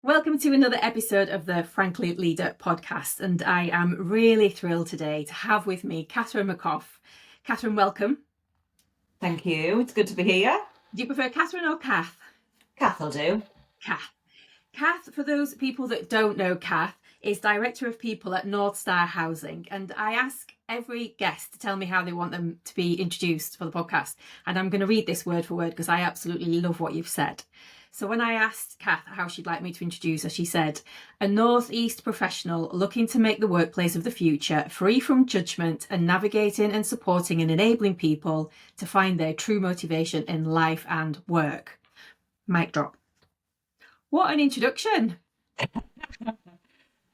Welcome to another episode of the Frankly Leader podcast, and I am really thrilled today to have with me Katherine McGough. Katherine, welcome. Thank you. It's good to be here. Do you prefer Katherine or Kath? Kath will do. Kath. Kath, for those people that don't know Kath, is Director of People at North Star Housing, and I ask every guest to tell me how they want them to be introduced for the podcast, and I'm going to read this word for word because I absolutely love what you've said. So when I asked Kath how she'd like me to introduce her, she said, a Northeast professional looking to make the workplace of the future free from judgment and navigating and supporting and enabling people to find their true motivation in life and work. Mic drop. What an introduction.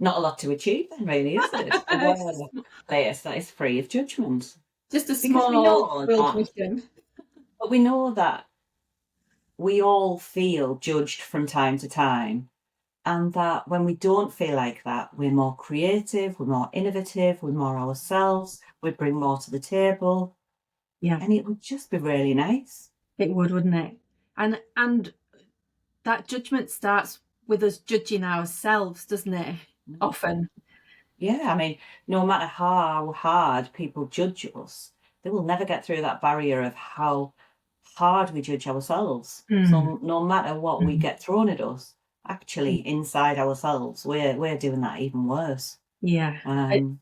Not a lot to achieve then, really, is it? A workplace that is free of judgment. Just a small mission. But we know that we all feel judged from time to time, and that when we don't feel like that, we're more creative, we're more innovative, we're more ourselves, we bring more to the table. Yeah. And it would just be really nice. It would, wouldn't it? And that judgment starts with us judging ourselves, doesn't it? Often. Yeah, I mean, no matter how hard people judge us, they will never get through that barrier of how hard we judge ourselves. So no matter what we get thrown at us, actually inside ourselves, we're doing that even worse. Yeah.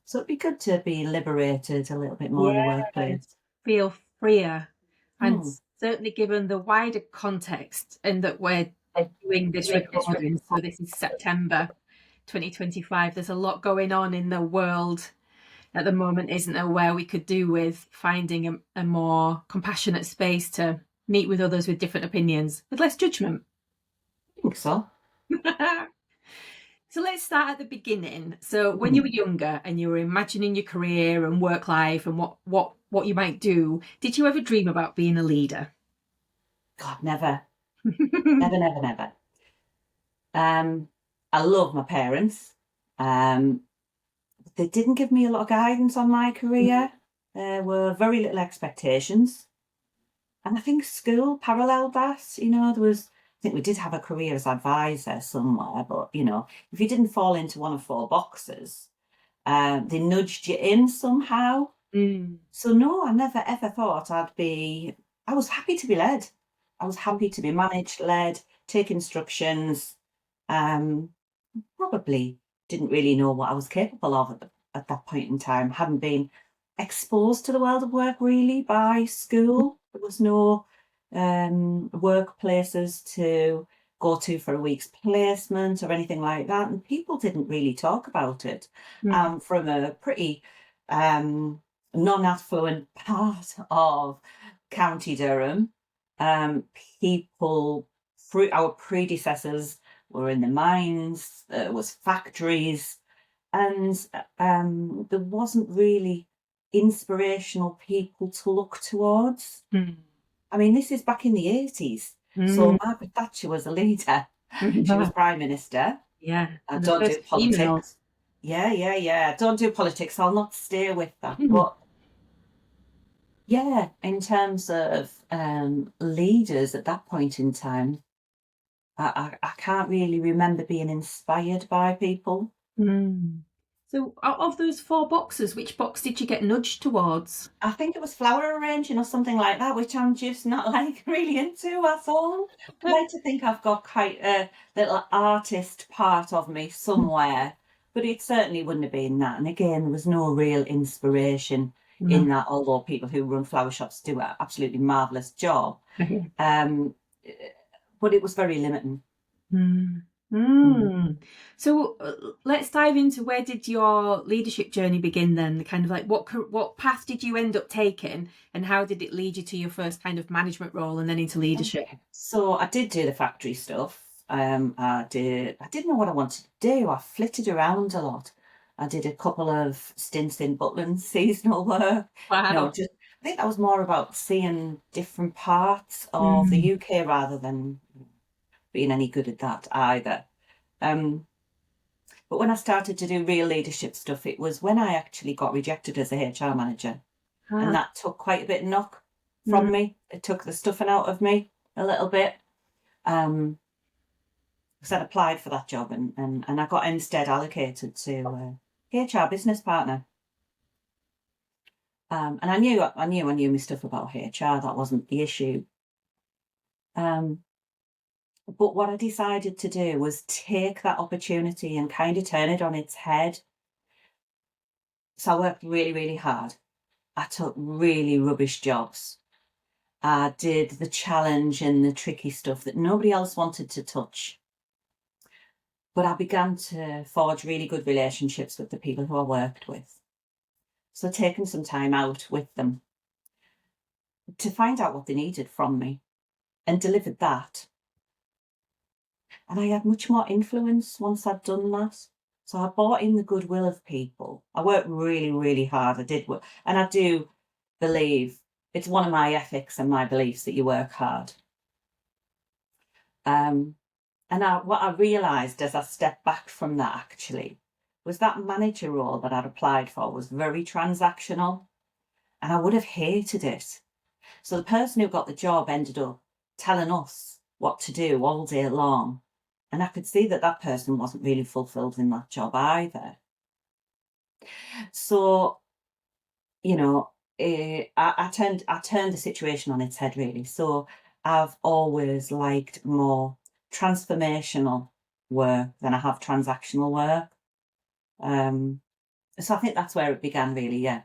So it'd be good to be liberated a little bit more in the workplace. Feel freer. And certainly given the wider context and that we're doing this recording, so this is September 2025, there's a lot going on in the world at the moment, isn't there, where we could do with finding a more compassionate space to meet with others with different opinions, with less judgment. I think so. So let's start at the beginning. So when you were younger and you were imagining your career and work life and what you might do, did you ever dream about being a leader? God, never. Never. I love my parents. They didn't give me a lot of guidance on my career. There were very little expectations. And I think school paralleled that. I think we did have a career as advisor somewhere, but, if you didn't fall into one of 4 boxes, they nudged you in somehow. So no, I never ever thought I was happy to be led. I was happy to be managed, led, take instructions. Probably didn't really know what I was capable of at that point in time. Hadn't been exposed to the world of work really by school. There was no workplaces to go to for a week's placement or anything like that, and people didn't really talk about it. From a pretty non-affluent part of County Durham, our predecessors were in the mines, there was factories, and there wasn't really inspirational people to look towards. I mean, this is back in the 80s. So Margaret Thatcher was a leader. She was Prime Minister. Yeah. And don't do politics. Yeah. Don't do politics. I'll not stay with that. But yeah, in terms of leaders at that point in time, I can't really remember being inspired by people. So of those 4 boxes, which box did you get nudged towards? I think it was flower arranging or something like that, which I'm just not really into at all. I like to think I've got quite a little artist part of me somewhere, but it certainly wouldn't have been that. And again, there was no real inspiration in that, although people who run flower shops do an absolutely marvellous job. But it was very limiting. So let's dive into, where did your leadership journey begin then? Kind of like what path did you end up taking, and how did it lead you to your first kind of management role and then into leadership? Okay. So I did do the factory stuff. I didn't know what I wanted to do. I flitted around a lot. I did a couple of stints in Butland, seasonal work. Wow. I think that was more about seeing different parts of the UK rather than being any good at that either. But when I started to do real leadership stuff, it was when I actually got rejected as a HR manager. And that took quite a bit of knock from me. It took the stuffing out of me a little bit. because I'd applied for that job and I got instead allocated to HR business partner. And I knew my stuff about HR. That wasn't the issue. But what I decided to do was take that opportunity and kind of turn it on its head. So I worked really, really hard. I took really rubbish jobs. I did the challenge and the tricky stuff that nobody else wanted to touch. But I began to forge really good relationships with the people who I worked with. So taking some time out with them to find out what they needed from me and delivered that. And I had much more influence once I'd done that. So I bought in the goodwill of people. I worked really, really hard. I did work. And I do believe it's one of my ethics and my beliefs that you work hard. And what I realised as I stepped back from that actually was that manager role that I'd applied for was very transactional and I would have hated it. So the person who got the job ended up telling us what to do all day long. And I could see that that person wasn't really fulfilled in that job either. So, you know, I turned the situation on its head really. So I've always liked more transformational work than I have transactional work. So I think that's where it began really, yeah.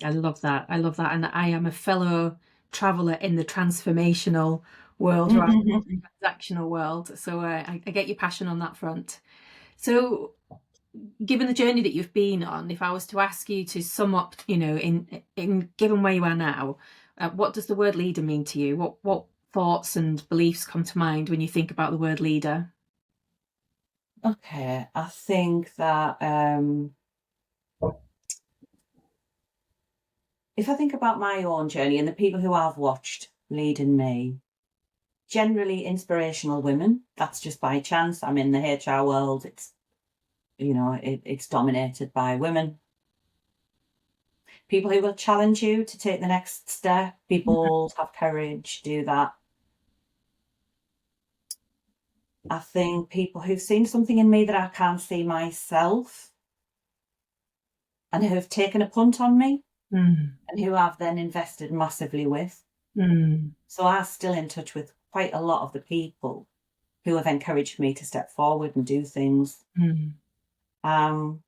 I love that. I love that. And I am a fellow traveller in the transformational world rather than the transactional world. So I get your passion on that front. So given the journey that you've been on, if I was to ask you to sum up, in given where you are now, what does the word leader mean to you? What thoughts and beliefs come to mind when you think about the word leader? Okay, I think that if I think about my own journey and the people who I've watched leading me, generally inspirational women. That's just by chance. I'm in the HR world. It's, it's dominated by women. People who will challenge you to take the next step. Be bold, have courage, do that. I think people who've seen something in me that I can't see myself and who have taken a punt on me and who I've then invested massively with. So I'm still in touch with quite a lot of the people who have encouraged me to step forward and do things. And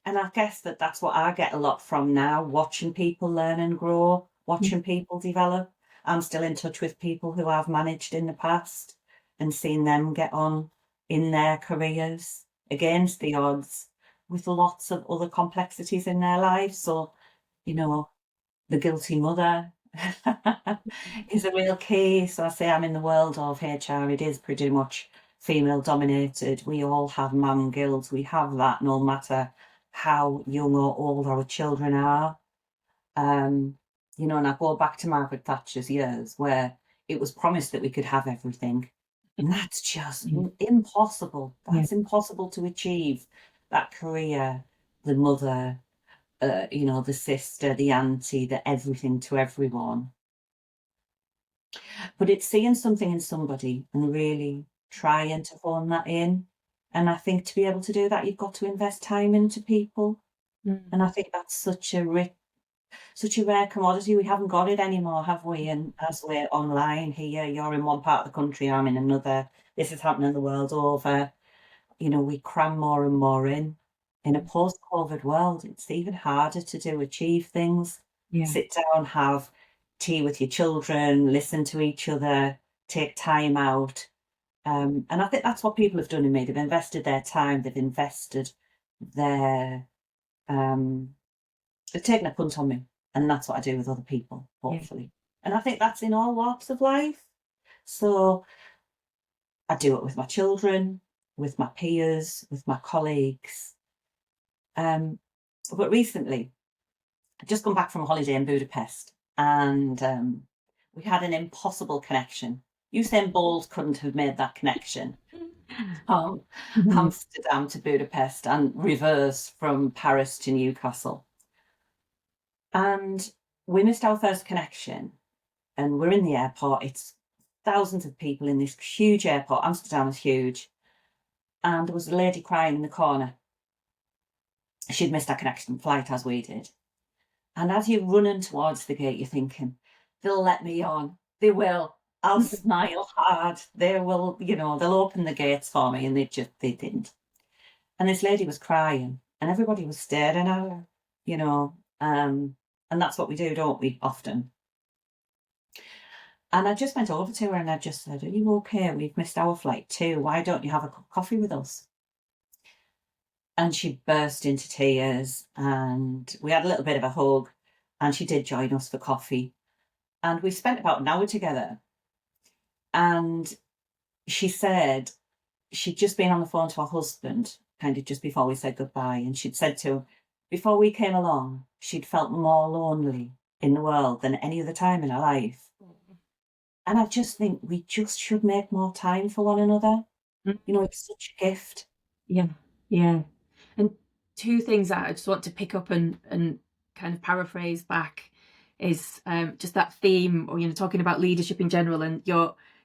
I guess that's what I get a lot from now, watching people learn and grow, watching people develop. I'm still in touch with people who I've managed in the past and seen them get on in their careers against the odds with lots of other complexities in their lives. So, the guilty mother is a real key. So I say I'm in the world of HR. It is pretty much female dominated. We all have mum guilt. We have that no matter how young or old our children are. And I go back to Margaret Thatcher's years where it was promised that we could have everything. And that's just impossible. That's impossible to achieve. That career, the mother, the sister, the auntie, the everything to everyone. But it's seeing something in somebody and really trying to hone that in. And I think to be able to do that, you've got to invest time into people. And I think that's such a rare commodity. We haven't got it anymore, have we? And as we're online here, you're in one part of the country, I'm in another. This is happening the world over. We cram more and more in. In a post-COVID world, it's even harder to achieve things. Sit down, have tea with your children, listen to each other, take time out. And I think that's what people have done in me. They've invested their time, they've invested their, they've taken a punt on me. And that's what I do with other people, hopefully. And I think that's in all walks of life. So I do it with my children, with my peers, with my colleagues. But recently, I've just come back from a holiday in Budapest and we had an impossible connection. Usain Bolt couldn't have made that connection from Amsterdam to Budapest and reverse from Paris to Newcastle. And we missed our first connection and we're in the airport. It's thousands of people in this huge airport. Amsterdam is huge. And there was a lady crying in the corner. She'd missed her connection flight, as we did. And as you're running towards the gate, you're thinking, they'll let me on. They will. I'll smile hard. They will, they'll open the gates for me. And they didn't. And this lady was crying and everybody was staring at her, and that's what we do, don't we, often? And I just went over to her and I just said, are you okay? We've missed our flight too. Why don't you have a cup of coffee with us? And she burst into tears and we had a little bit of a hug and she did join us for coffee. And we spent about an hour together. And she said she'd just been on the phone to her husband, kind of just before we said goodbye. And she'd said to him, before we came along, she'd felt more lonely in the world than any other time in her life. And I just think we just should make more time for one another. It's such a gift. Yeah, yeah. And two things that I just want to pick up and kind of paraphrase back is just that theme, or talking about leadership in general, and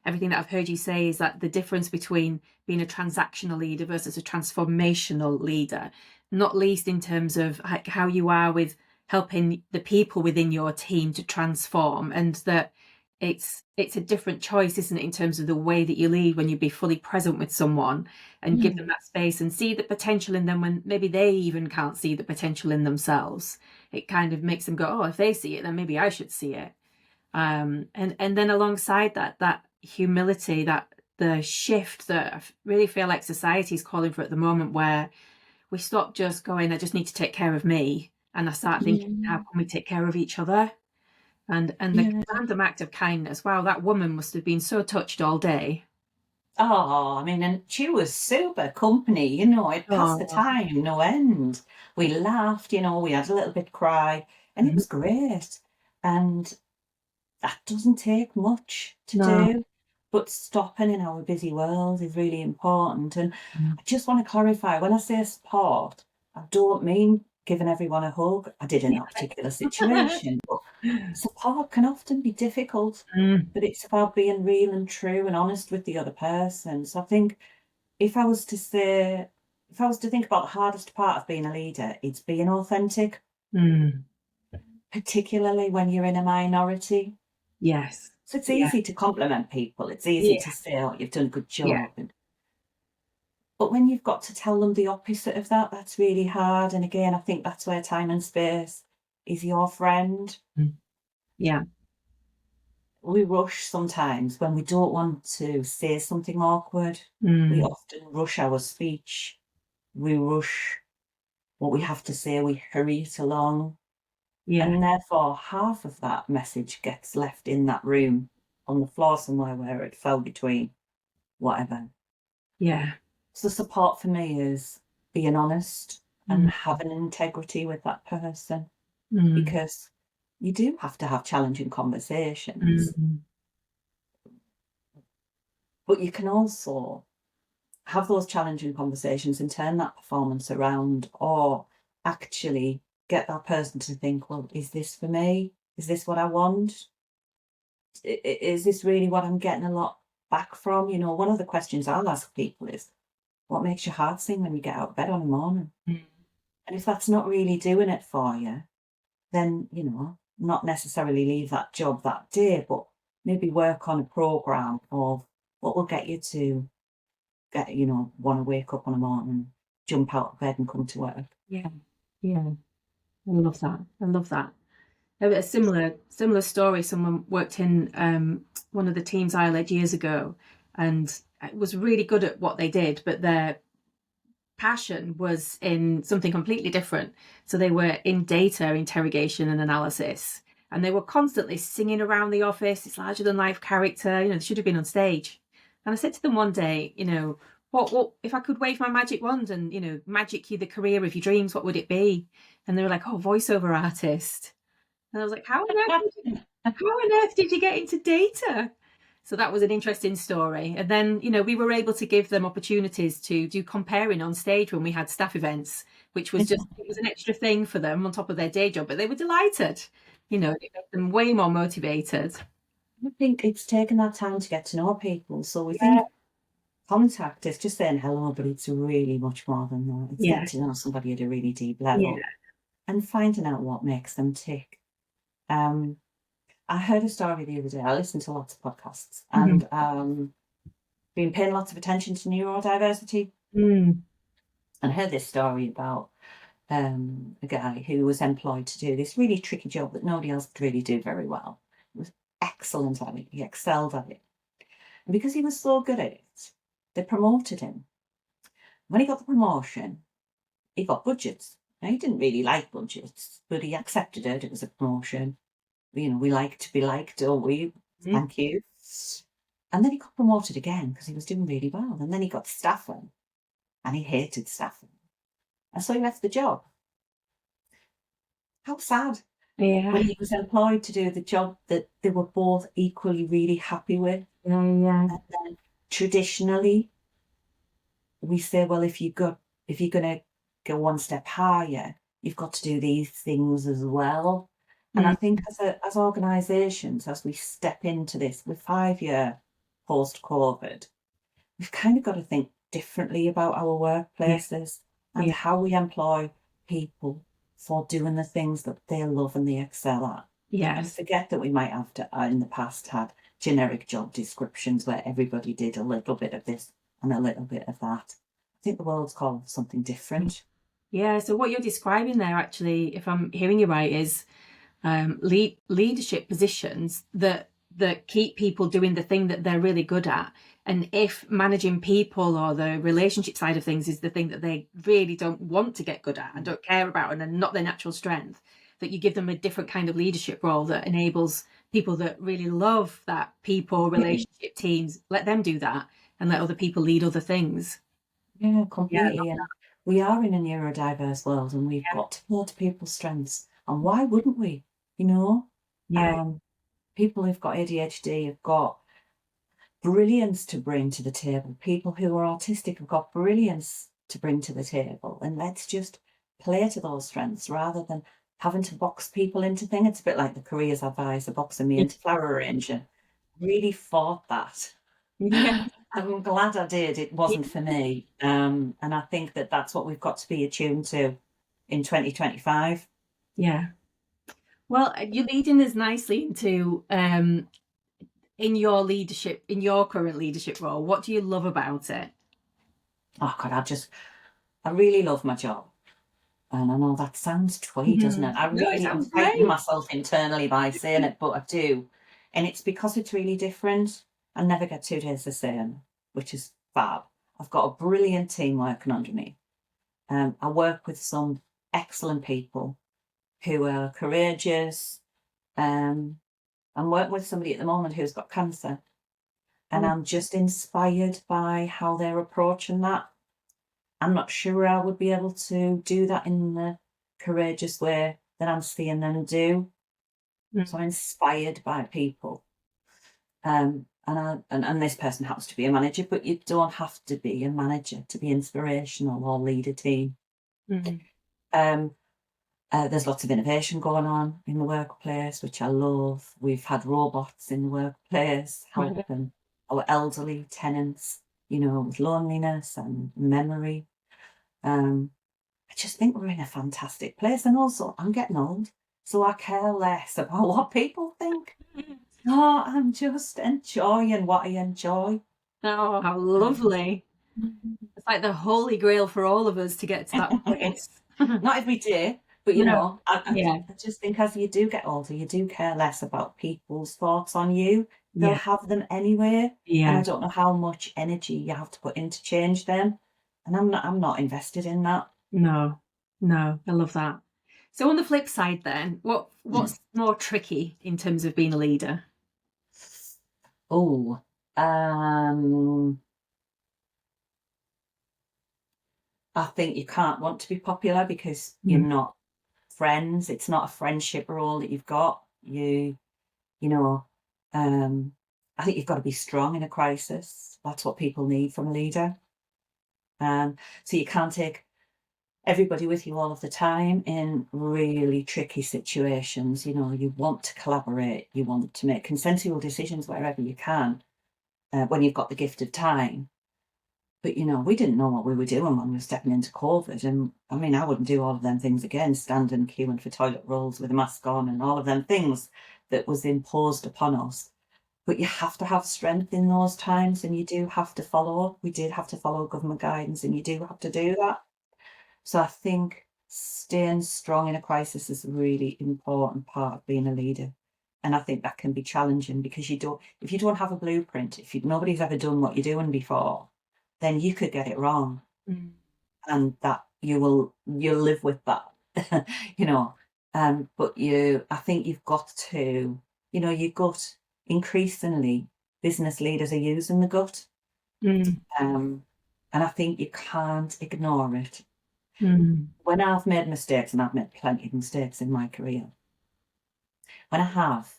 everything that I've heard you say is that the difference between being a transactional leader versus a transformational leader, not least in terms of how you are with helping the people within your team to transform, and that it's a different choice, isn't it, in terms of the way that you lead when you be fully present with someone and give them that space and see the potential in them when maybe they even can't see the potential in themselves. It kind of makes them go, oh, if they see it, then maybe I should see it. And then alongside that humility, that the shift that I really feel like society is calling for at the moment, where we stop just going, I just need to take care of me, and I start thinking, how can we take care of each other? And the random act of kindness. Wow, that woman must have been so touched all day. Oh, I mean, and she was super company, it passed the time, no end. We laughed, we had a little bit cry, and it was great. And that doesn't take much to do, but stopping in our busy world is really important. And I just want to clarify, when I say support, I don't mean giving everyone a hug. I did in that particular situation, but support can often be difficult, but it's about being real and true and honest with the other person. So I think if I was to think about the hardest part of being a leader, it's being authentic, particularly when you're in a minority. Yes. So it's easy to compliment people. It's easy to say, oh, you've done a good job. Yeah. But when you've got to tell them the opposite of that, that's really hard. And again, I think that's where time and space is your friend. Yeah. We rush sometimes when we don't want to say something awkward. We often rush our speech. We rush what we have to say. We hurry it along. Yeah. And therefore, half of that message gets left in that room on the floor somewhere where it fell between whatever. Yeah. So support for me is being honest and having integrity with that person, because you do have to have challenging conversations. But you can also have those challenging conversations and turn that performance around, or actually get that person to think, well, is this for me? Is this what I want? Is this really what I'm getting a lot back from? One of the questions I'll ask people is, what makes your heart sing when you get out of bed on a morning? And if that's not really doing it for you, then, not necessarily leave that job that day, but maybe work on a program of what will get you to get, want to wake up on a morning, jump out of bed and come to work. Yeah. Yeah. I love that. I love that. A similar story. Someone worked in one of the teams I led years ago, and was really good at what they did, but their passion was in something completely different. So they were in data interrogation and analysis, and they were constantly singing around the office. It's larger than life character. They should have been on stage. And I said to them one day, what if I could wave my magic wand and magic you the career of your dreams, what would it be? And they were like, oh, voiceover artist. And I was like, how on earth did you get into data? So that was an interesting story. And then, we were able to give them opportunities to do comparing on stage when we had staff events, which was it was an extra thing for them on top of their day job, but they were delighted. It made them way more motivated. I think it's taken that time to get to know people. So we Yeah, think contact is just saying hello, but it's really much more than that. It's yeah, getting to know somebody at a really deep yeah. level and finding out what makes them tick. Um, I heard a story the other day. I listen to lots of podcasts Mhm. and been paying lots of attention to neurodiversity. Mm. And I heard this story about a guy who was employed to do this really tricky job that nobody else could really do very well. He was excellent at it. He excelled at it. And because he was so good at it, they promoted him. When he got the promotion, he got budgets. Now, he didn't really like budgets, but he accepted it. It was a promotion. You know, we like to be liked, don't we? Mm. Thank you. And then he got promoted again because he was doing really well. And then he got staffing and he hated staffing. And so he left the job. How sad when Yeah, he was employed to do the job that they were both equally really happy with. yeah, yeah. And then traditionally, we say, well, if you're going to go one step higher, you've got to do these things as well. And I Mm. think as organisations, as we step into this, with 5 year post COVID, we've kind of got to think differently about our Yeah, workplaces and yeah, how we employ people for doing the things that they love and they excel at. And yes. forget that we might have to, in the past, had generic job descriptions where everybody did a little bit of this and a little bit of that. I think the world's called for something different. Yeah, so what you're describing there, actually, if I'm hearing you right, is leadership positions that keep people doing the thing that they're really good at. And if managing people or the relationship side of things is the thing that they really don't want to get good at and don't care about and are not their natural strength, that you give them a different kind of leadership role that enables people that really love that people, relationship, teams, let them do that and let other people lead other things. Yeah, Yeah, completely. And we are in a neurodiverse world and we've got to play to people's strengths. And why wouldn't we? You know, yeah, um, people who've got ADHD have got brilliance to bring to the table. People who are autistic have got brilliance to bring to the table. And let's just play to those strengths rather than having to box people into things. It's a bit like the careers advisor boxing me yeah, into flower arranging. Really fought that. yeah, I'm glad I did. It wasn't for me. And I think that that's what we've got to be attuned to in 2025. yeah. Well, you're leading us nicely into in your leadership, in your current leadership role. What do you love about it? Oh God, I really love my job. And I know that sounds twee, doesn't it? No, it I'm sounds fighting great. myself internally by saying it, but I do. And it's because it's really different. I never get 2 days the same, which is fab. I've got a brilliant team working under me. I work with some excellent people who are courageous. I'm working with somebody at the moment who's got cancer, and Oh, I'm just inspired by how they're approaching that. I'm not sure I would be able to do that in the courageous way that I'm seeing them do. So mm, I'm inspired by people. And this person happens to be a manager, but you don't have to be a manager to be inspirational or lead a team. mm, Um, there's lots of innovation going on in the workplace, which I love. We've had robots in the workplace right. helping our elderly tenants, with loneliness and memory. Um, I just think we're in a fantastic place. And also, I'm getting old, so I care less about what people think. No, I'm just enjoying what I enjoy. Oh, how Um, lovely. It's like the holy grail for all of us to get to that place. Not every day, but No. Yeah. I just think as you do get older, you do care less about people's thoughts on you. They'll Yeah. have them anyway, and I Yeah. don't know how much energy you have to put in to change them. And I'm not invested in that. No. No. I love that. So on the flip side then, what's more tricky in terms of being a leader? Oh, I think you can't want to be popular because you're Mm, not friends. It's not a friendship role that you've got. You know, um, I think you've got to be strong in a crisis. That's what people need from a leader. So you can't take everybody with you all of the time in really tricky situations. You know, you want to collaborate, you want to make consensual decisions wherever you can, when you've got the gift of time. But, you know, we didn't know what we were doing when we were stepping into COVID. And I mean, I wouldn't do all of them things again, standing queuing for toilet rolls with a mask on and all of them things that was imposed upon us. But you have to have strength in those times, and you do have to follow. We did have to follow government guidance, and you do have to do that. So I think staying strong in a crisis is a really important part of being a leader. And I think that can be challenging because if you don't have a blueprint, nobody's ever done what you're doing before, then you could get it wrong. Mm. And that you'll live with that, you know. But I think you've got to, you know, your gut, increasingly business leaders are using the gut. Mm. And I think you can't ignore it. Mm. When I've made mistakes, and I've made plenty of mistakes in my career, when I've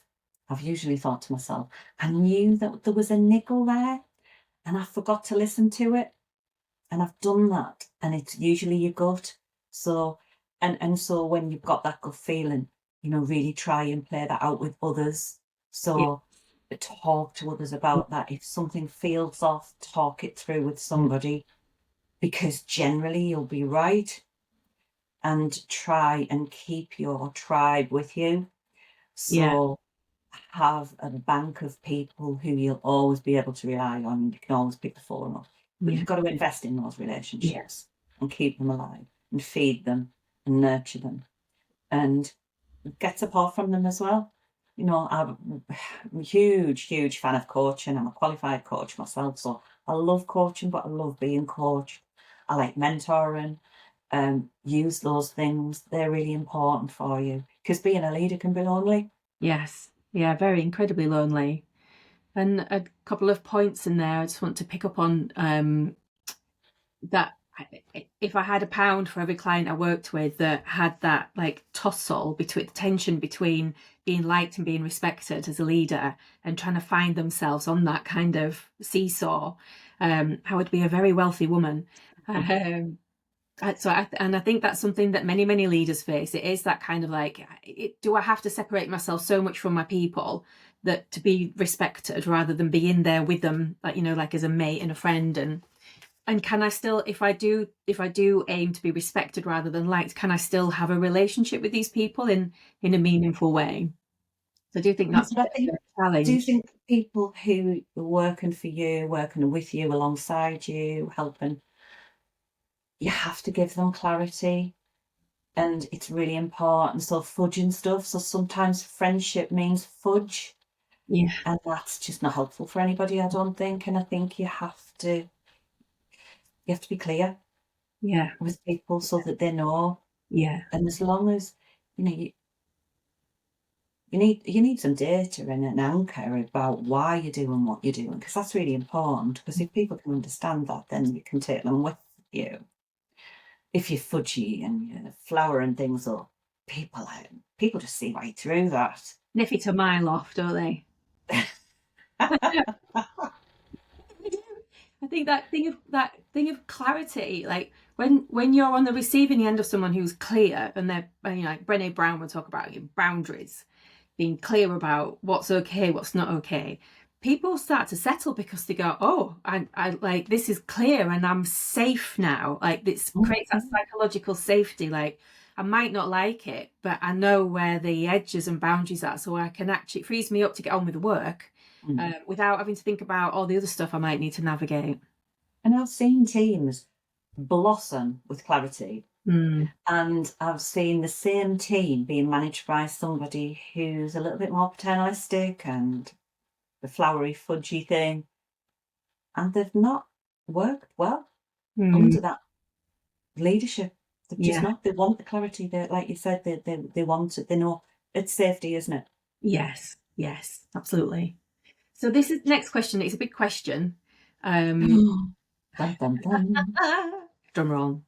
usually thought to myself, I knew that there was a niggle there and I forgot to listen to it. And I've done that. And it's usually your gut. So, and so when you've got that gut feeling, you know, really try and play that out with others. Yeah. So talk to others about that. If something feels off, talk it through with somebody, because generally you'll be right. And try and keep your tribe with you. Yeah. So have a bank of people who you'll always be able to rely on. You can always pick the phone up. But Yeah. you've got to invest in those relationships and keep them alive and feed them and nurture them and get support from them as well. You know, I'm a huge, huge fan of coaching. I'm a qualified coach myself, so I love coaching, but I love being coached. I like mentoring. Use those things. They're really important for you because being a leader can be lonely. Yes. Yeah, very incredibly lonely. And a couple of points in there I just want to pick up on, that if I had £1 for every client I worked with that had that like tussle between the tension between being liked and being respected as a leader and trying to find themselves on that kind of seesaw, I would be a very wealthy woman. I think that's something that many, many leaders face. It is that kind of like, do I have to separate myself so much from my people that to be respected rather than be in there with them, like, you know, like as a mate and a friend, and can I still, if I do aim to be respected rather than liked, can I still have a relationship with these people in a meaningful way? So I do think that's But I a think, do you challenge. think people who are working for you, working with you, alongside you, helping, you have to give them clarity, and it's really important. So fudging stuff. So sometimes friendship means fudge, Yeah, and that's just not helpful for anybody, I don't think. And I think you have to be clear yeah, with people so that they know. yeah, And as long as you know you need some data and an anchor about why you're doing what you're doing, because that's really important. Because if people can understand that, then you can take them with you. If you're fudgy and you flour and things up, people just see right through that. nip it a mile off, don't they? I think that thing of clarity, like when you're on the receiving end of someone who's clear, and they're, you know, like Brené Brown would talk about boundaries, being clear about what's okay, what's not okay. People start to settle because they go, oh, I like, this is clear and I'm safe now. Like, this creates that psychological safety. Like, I might not like it, but I know where the edges and boundaries are, so I can actually, it frees me up to get on with the work, without having to think about all the other stuff I might need to navigate. And I've seen teams blossom with clarity. Mm. And I've seen the same team being managed by somebody who's a little bit more paternalistic and the flowery, fudgy thing. And they've not worked well Mm. under that leadership. They've just Yeah. not. They want the clarity. Like you said, they want it. They know it's safety, isn't it? Yes. Yes. Absolutely. So this is next question. It's a big question. Um, Dun, dun, dun. Drum roll.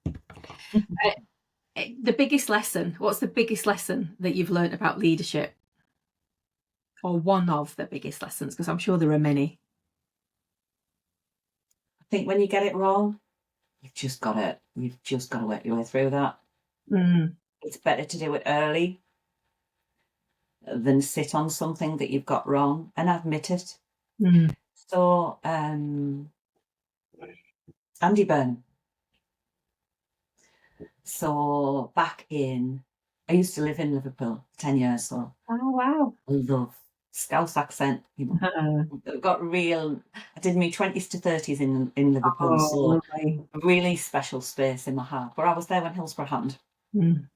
The biggest lesson. What's the biggest lesson that you've learned about leadership, or one of the biggest lessons? Because I'm sure there are many. I think when you get it wrong, you've just got to work your way through that. Mm. It's better to do it early than sit on something that you've got wrong and admit it. Mm. So, Andy Burnham. So I used to live in Liverpool for 10 years, so Oh, wow. I love Scouse accent, I did my 20s to 30s in Liverpool, Oh, so lovely. a really special space in my heart. But I was there when Hillsborough happened. Mm.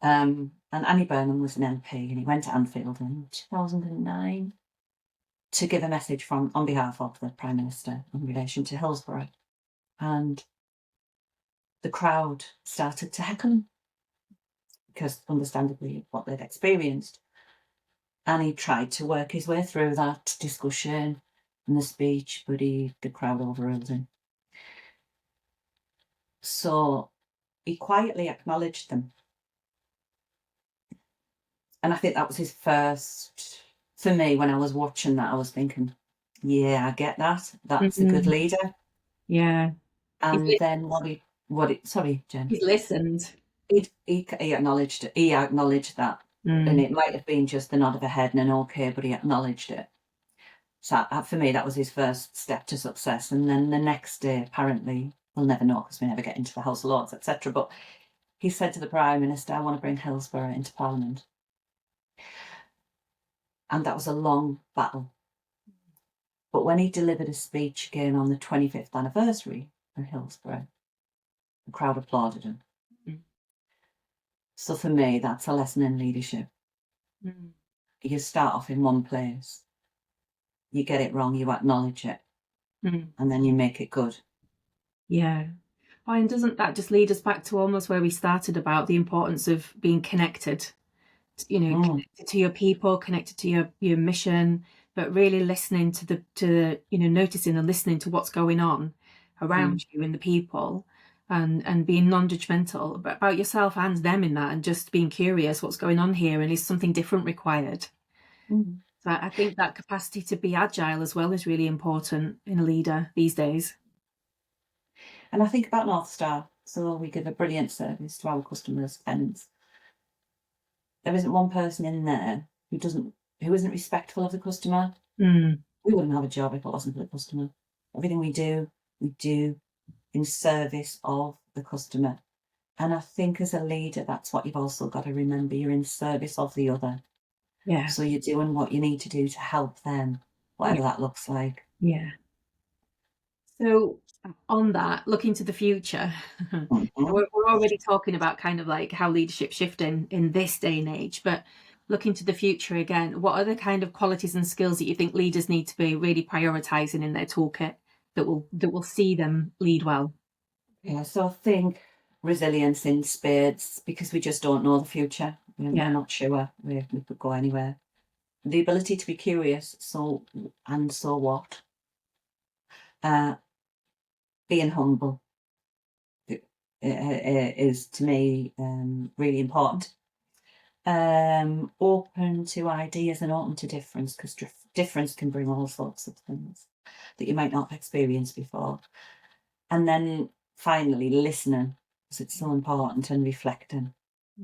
And Annie Burnham was an MP, and he went to Anfield in 2009 to give a message on behalf of the Prime Minister in relation to Hillsborough. And the crowd started to heckle him because, understandably, what they'd experienced. And he tried to work his way through that discussion and the speech, but the crowd overruled him. So he quietly acknowledged them. And I think that was his first, for me, when I was watching that, I was thinking, yeah, I get that. That's a good Mm. leader. Yeah. And then sorry, Jen. He's listened. He acknowledged it. He acknowledged that. And Mm. it might have been just the nod of a head and an okay, but he acknowledged it. So for me, that was his first step to success. And then the next day, apparently, we'll never know because we never get into the House of Lords, etc. But he said to the Prime Minister, I want to bring Hillsborough into Parliament. And that was a long battle. But when he delivered a speech again on the 25th anniversary of Hillsborough, the crowd applauded him. Mm. So for me, that's a lesson in leadership. Mm. You start off in one place, you get it wrong, you acknowledge it, Mm. and then you make it good. Yeah. Oh, and doesn't that just lead us back to almost where we started about the importance of being connected? Connected to your people, connected to your mission, but really listening to the noticing and listening to what's going on around you and the people, and being non-judgmental about yourself and them in that, and just being curious what's going on here, and is something different required. Mm. So I think that capacity to be agile as well is really important in a leader these days. And I think about North Star. So we give a brilliant service to our customers, tenants. There isn't one person in there who isn't respectful of the customer. Mm. We wouldn't have a job if it wasn't for the customer. Everything we do in service of the customer. And I think as a leader, that's what you've also got to remember. You're in service of the other. Yeah. So you're doing what you need to do to help them, whatever that looks like. Yeah. So on that, looking to the future, Mhm. we're already talking about kind of like how leadership shifting in this day and age, but looking to the future again, what are the kind of qualities and skills that you think leaders need to be really prioritizing in their toolkit that will see them lead well? Yeah, so I think resilience in spades, because we just don't know the future. We're not sure we could go anywhere. The ability to be curious, so what? Being humble is to me really important. Open to ideas and open to difference, because difference can bring all sorts of things that you might not have experienced before. And then finally, listening, because it's so important, and reflecting.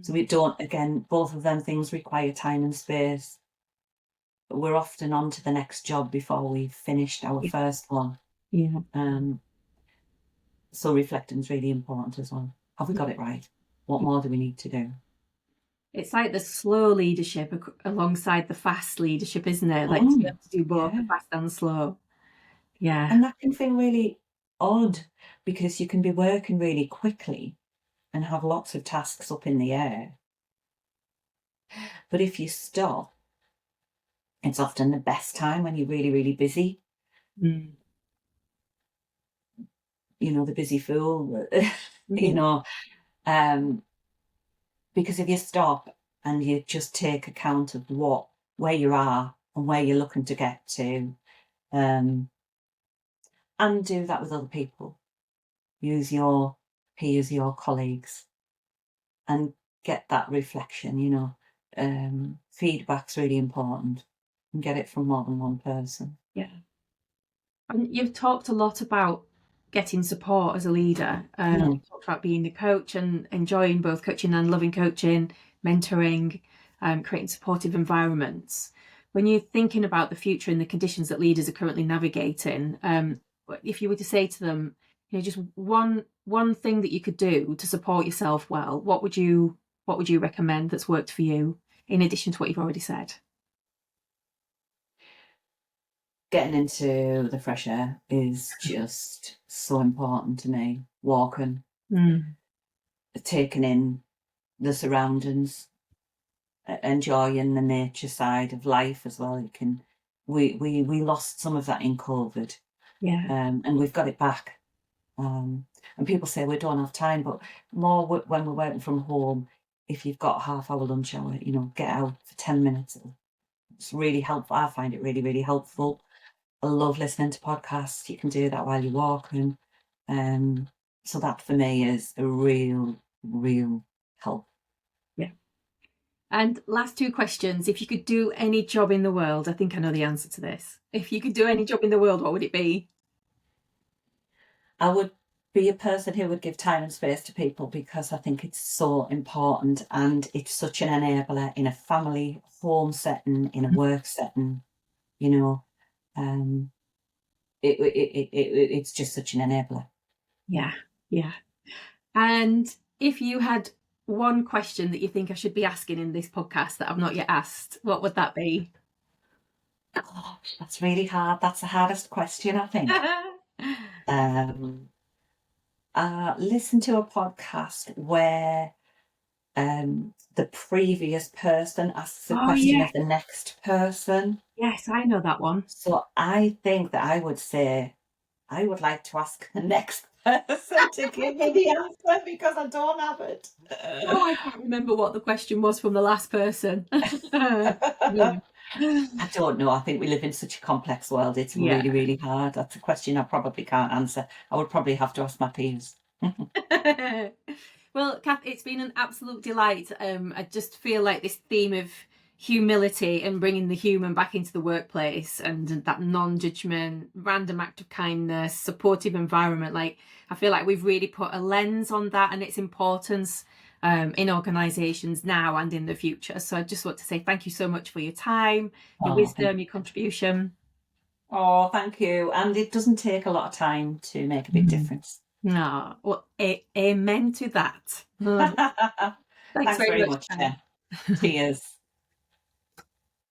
So we don't, again, both of them things require time and space. But we're often on to the next job before we've finished our first one. Yeah. So reflecting is really important as well. Have we got it right? What more do we need to do? It's like the slow leadership alongside the fast leadership, isn't it? Like to be able to do both the fast and slow. Yeah. And that can feel really odd because you can be working really quickly and have lots of tasks up in the air. But if you stop, it's often the best time when you're really, really busy. Mm. The busy fool, Yeah. because if you stop and you just take account of where you are and where you're looking to get to, and do that with other people, use your peers, your colleagues, and get that reflection. Feedback's really important, and get it from more than one person. Yeah. And you've talked a lot about getting support as a leader. You talked about being a coach and enjoying both coaching and loving coaching, mentoring, creating supportive environments. When you're thinking about the future and the conditions that leaders are currently navigating, if you were to say to them, just one thing that you could do to support yourself well, what would you recommend that's worked for you, in addition to what you've already said? Getting into the fresh air is just so important to me. Walking, taking in the surroundings, enjoying the nature side of life as well. We lost some of that in COVID, and we've got it back. And people say we don't have time, but more when we're working from home. If you've got a half-hour lunch hour, get out for 10 minutes. It's really helpful. I find it really, really helpful. I love listening to podcasts. You can do that while you're walking. So that for me is a real, real help. Yeah. And last two questions. If you could do any job in the world, I think I know the answer to this. If you could do any job in the world, what would it be? I would be a person who would give time and space to people, because I think it's so important, and it's such an enabler in a family, home setting, in a work setting. It's just such an enabler. Yeah. And if you had one question that you think I should be asking in this podcast that I've not yet asked, what would that be? Gosh, that's really hard. That's the hardest question, I think. Listen to a podcast where the previous person asks a question of the next person. Yes, I know that one. So I think that I would say I would like to ask the next person to give me the answer, because I don't have it. I can't remember what the question was from the last person. I don't know. I think we live in such a complex world. It's really, really hard. That's a question I probably can't answer. I would probably have to ask my peers. Well, Kath, it's been an absolute delight. I just feel like this theme of humility and bringing the human back into the workplace, and that non-judgment, random act of kindness, supportive environment, I feel like we've really put a lens on that and its importance in organisations now and in the future. So I just want to say thank you so much for your time, your wisdom, your contribution. Oh, thank you. And it doesn't take a lot of time to make a big difference. No, well, amen to that. Thanks very much, Jen. Cheers.